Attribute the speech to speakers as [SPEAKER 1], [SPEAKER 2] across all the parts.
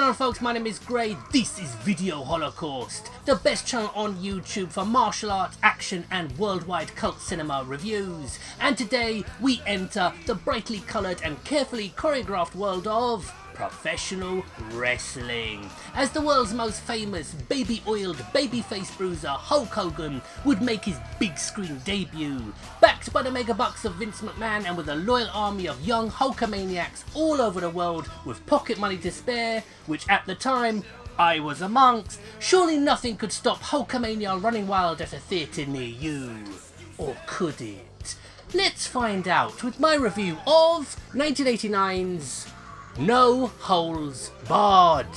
[SPEAKER 1] on folks, my name is Gray, this is Video Holocaust, the best channel on YouTube for martial arts, action and worldwide cult cinema reviews. And today we enter the brightly coloured and carefully choreographed world of professional wrestling, as the world's most famous baby-oiled babyface bruiser Hulk Hogan would make his big screen debut, backed by the mega bucks of Vince McMahon and with a loyal army of young Hulkamaniacs all over the world with pocket money to spare, which at the time I was amongst. Surely nothing could stop Hulkamania running wild at a theatre near you. Or could it? Let's find out with my review of 1989's No Holds Barred.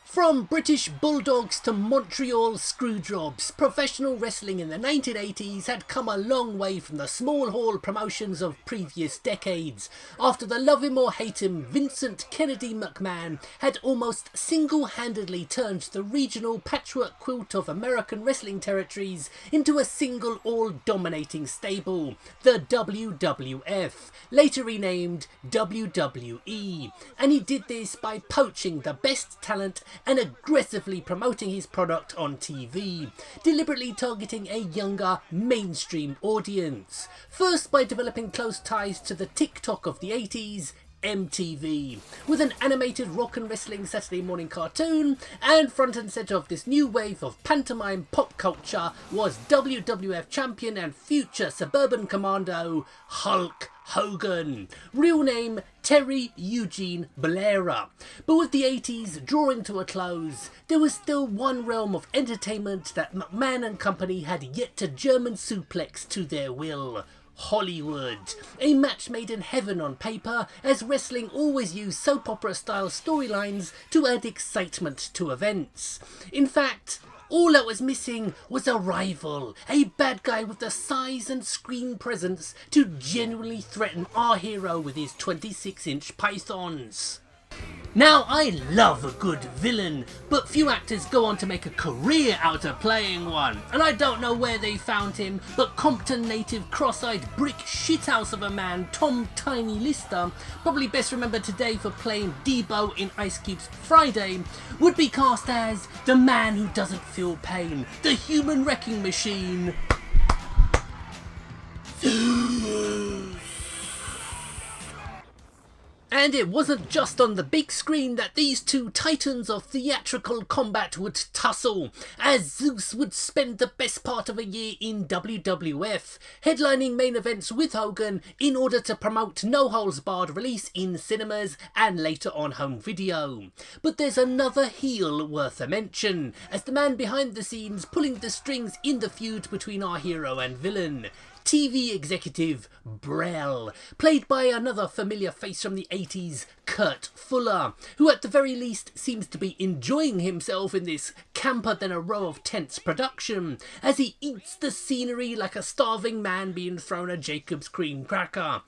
[SPEAKER 1] From British Bulldogs to Montreal Screwjobs, professional wrestling in the 1980s had come a long way from the small hall promotions of previous decades, after the love him or hate him Vincent Kennedy McMahon had almost single-handedly turned the regional patchwork quilt of American wrestling territories into a single all-dominating stable, the WWF, later renamed WWE, and he did this by poaching the best talent and aggressively promoting his product on TV, deliberately targeting a younger mainstream audience. First by developing close ties to the TikTok of the 80s, MTV, with an animated rock and wrestling Saturday morning cartoon, and front and centre of this new wave of pantomime pop culture was WWF champion and future suburban commando Hulk Hogan, real name Terry Eugene Bollea. But with the 80s drawing to a close, there was still one realm of entertainment that McMahon and company had yet to German suplex to their will: Hollywood. A match made in heaven on paper, as wrestling always used soap opera style storylines to add excitement to events. In fact, all that was missing was a rival, a bad guy with the size and screen presence to genuinely threaten our hero with his 26-inch pythons. Now, I love a good villain, but few actors go on to make a career out of playing one, and I don't know where they found him, but Compton native cross-eyed brick shithouse of a man Tom Tiny Lister, probably best remembered today for playing Debo in Ice Cube's Friday, would be cast as the man who doesn't feel pain, the human wrecking machine, Zeus. And it wasn't just on the big screen that these two titans of theatrical combat would tussle, as Zeus would spend the best part of a year in WWF, headlining main events with Hogan in order to promote No Holds Barred release in cinemas and later on home video. But there's another heel worth a mention, as the man behind the scenes pulling the strings in the feud between our hero and villain, TV executive Brel, played by another familiar face from the 80s, Kurt Fuller, who at the very least seems to be enjoying himself in this camper than a row of tents production, as he eats the scenery like a starving man being thrown a Jacob's cream cracker.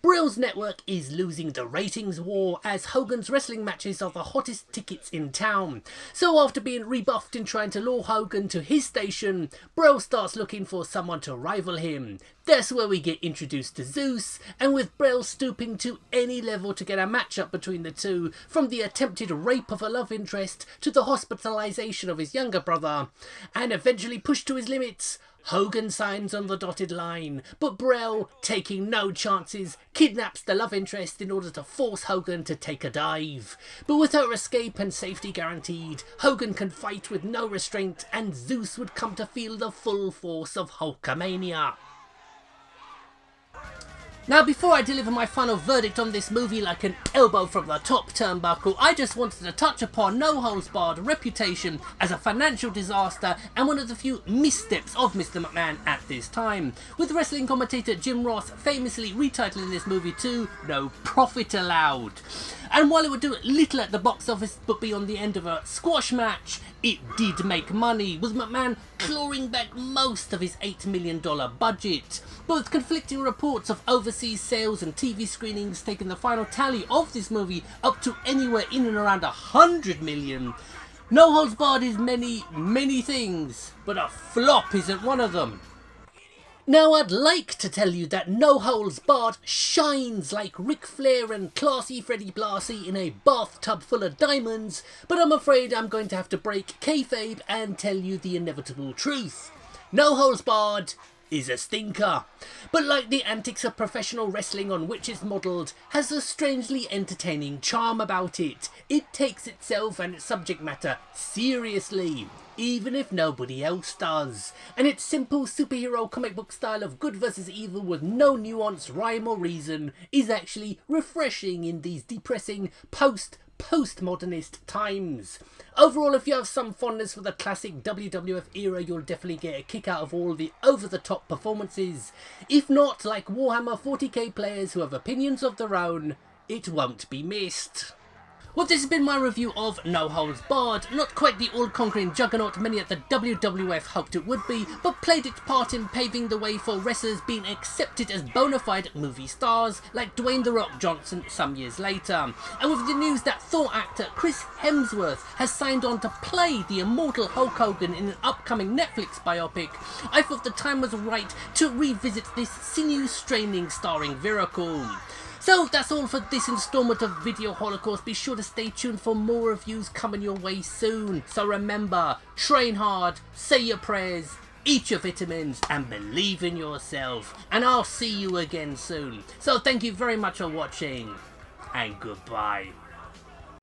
[SPEAKER 1] Brel's network is losing the ratings war, as Hogan's wrestling matches are the hottest tickets in town. So after being rebuffed in trying to lure Hogan to his station, Brel starts looking for someone to rival him. That's where we get introduced to Zeus, and with Brel stooping to any level to get a matchup between the two, from the attempted rape of a love interest to the hospitalization of his younger brother, and eventually pushed to his limits, Hogan signs on the dotted line, but Brel, taking no chances, kidnaps the love interest in order to force Hogan to take a dive. But with her escape and safety guaranteed, Hogan can fight with no restraint, and Zeus would come to feel the full force of Hulkamania. Now, before I deliver my final verdict on this movie like an elbow from the top turnbuckle, I just wanted to touch upon No Holds Barred reputation as a financial disaster and one of the few missteps of Mr. McMahon at this time, with wrestling commentator Jim Ross famously retitling this movie to No Profit Allowed. And while it would do little at the box office but be on the end of a squash match, it did make money, with McMahon clawing back most of his $8 million budget. But with conflicting reports of overseas sales and TV screenings taking the final tally of this movie up to anywhere in and around 100 million, No Holds Barred is many, many things, but a flop isn't one of them. Now, I'd like to tell you that No Holds Barred shines like Ric Flair and classy Freddie Blassie in a bathtub full of diamonds, but I'm afraid I'm going to have to break kayfabe and tell you the inevitable truth. No Holds Barred is a stinker, but like the antics of professional wrestling on which it's modelled, has a strangely entertaining charm about it. It takes itself and its subject matter seriously, even if nobody else does, and its simple superhero comic book style of good versus evil with no nuance, rhyme or reason is actually refreshing in these depressing postmodernist times. Overall, if you have some fondness for the classic WWF era, you'll definitely get a kick out of all the over-the-top performances. If not, like Warhammer 40k players who have opinions of their own, it won't be missed. Well, this has been my review of No Holds Barred. Not quite the all-conquering juggernaut many at the WWF hoped it would be, but played its part in paving the way for wrestlers being accepted as bona fide movie stars, like Dwayne "The Rock" Johnson some years later. And with the news that Thor actor Chris Hemsworth has signed on to play the immortal Hulk Hogan in an upcoming Netflix biopic, I thought the time was right to revisit this sinew-straining starring miracle. So that's all for this installment of Video Holocaust. Be sure to stay tuned for more reviews coming your way soon. So remember, train hard, say your prayers, eat your vitamins and believe in yourself. And I'll see you again soon. So thank you very much for watching and goodbye.